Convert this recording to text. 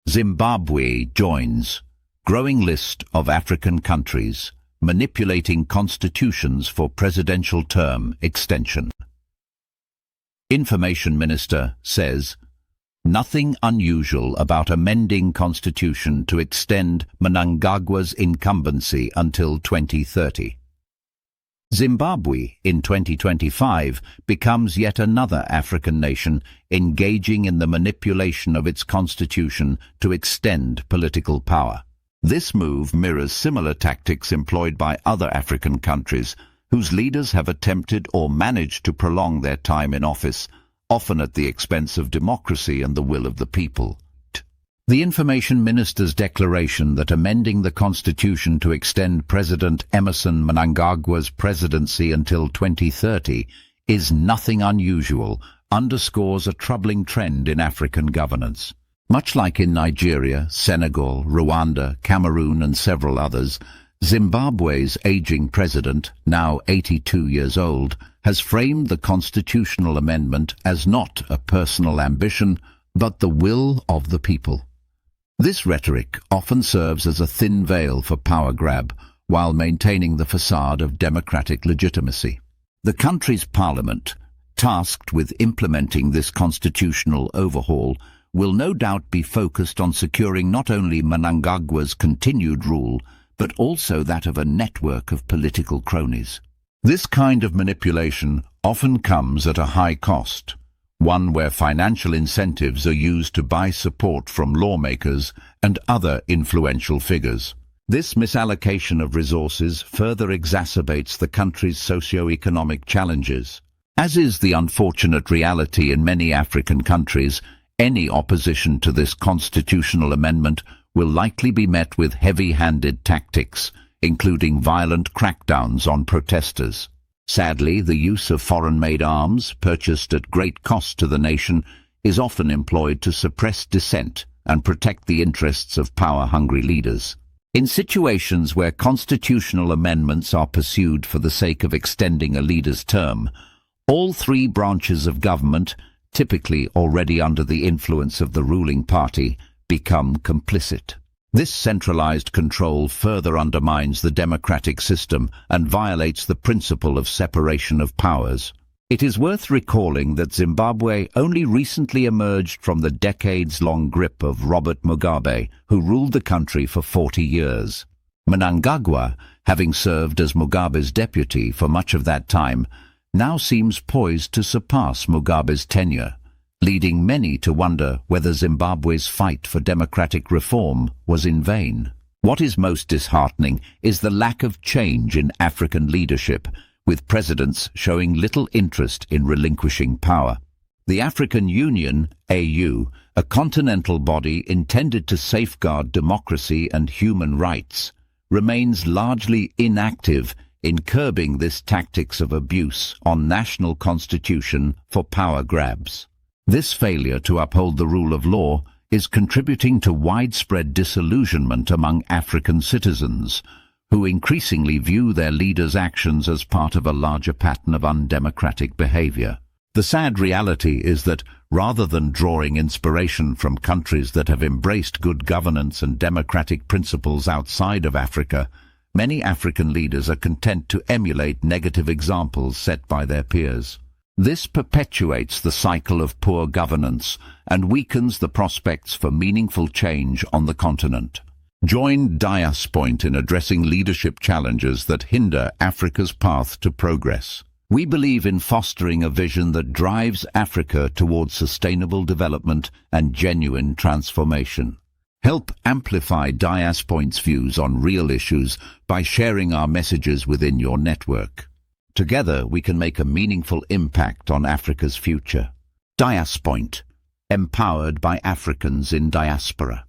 Zimbabwe joins growing list of African countries manipulating constitutions for presidential term extension. Information Minister says, nothing unusual about amending constitution to extend Mnangagwa's incumbency until 2030. Zimbabwe, in 2025, becomes yet another African nation engaging in the manipulation of its constitution to extend political power. This move mirrors similar tactics employed by other African countries whose leaders have attempted or managed to prolong their time in office, often at the expense of democracy and the will of the people. The Information Minister's declaration that amending the Constitution to extend President Emmerson Mnangagwa's presidency until 2030 is nothing unusual underscores a troubling trend in African governance. Much like in Nigeria, Senegal, Rwanda, Cameroon and several others, Zimbabwe's aging president, now 82 years old, has framed the constitutional amendment as not a personal ambition, but the will of the people. This rhetoric often serves as a thin veil for power grab, while maintaining the facade of democratic legitimacy. The country's parliament, tasked with implementing this constitutional overhaul, will no doubt be focused on securing not only Mnangagwa's continued rule, but also that of a network of political cronies. This kind of manipulation often comes at a high cost, one where financial incentives are used to buy support from lawmakers and other influential figures. This misallocation of resources further exacerbates the country's socio-economic challenges. As is the unfortunate reality in many African countries, any opposition to this constitutional amendment will likely be met with heavy-handed tactics, including violent crackdowns on protesters. Sadly, the use of foreign-made arms, purchased at great cost to the nation, is often employed to suppress dissent and protect the interests of power-hungry leaders. In situations where constitutional amendments are pursued for the sake of extending a leader's term, all three branches of government, typically already under the influence of the ruling party, become complicit. This centralized control further undermines the democratic system and violates the principle of separation of powers. It is worth recalling that Zimbabwe only recently emerged from the decades-long grip of Robert Mugabe, who ruled the country for 40 years. Mnangagwa, having served as Mugabe's deputy for much of that time, now seems poised to surpass Mugabe's tenure, leading many to wonder whether Zimbabwe's fight for democratic reform was in vain. What is most disheartening is the lack of change in African leadership, with presidents showing little interest in relinquishing power. The African Union, AU, a continental body intended to safeguard democracy and human rights, remains largely inactive in curbing this tactics of abuse on national constitution for power grabs. This failure to uphold the rule of law is contributing to widespread disillusionment among African citizens, who increasingly view their leaders' actions as part of a larger pattern of undemocratic behavior. The sad reality is that, rather than drawing inspiration from countries that have embraced good governance and democratic principles outside of Africa, many African leaders are content to emulate negative examples set by their peers. This perpetuates the cycle of poor governance and weakens the prospects for meaningful change on the continent. Join Diaspoint in addressing leadership challenges that hinder Africa's path to progress. We believe in fostering a vision that drives Africa towards sustainable development and genuine transformation. Help amplify Diaspoint's views on real issues by sharing our messages within your network. Together, we can make a meaningful impact on Africa's future. Diaspoint, empowered by Africans in diaspora.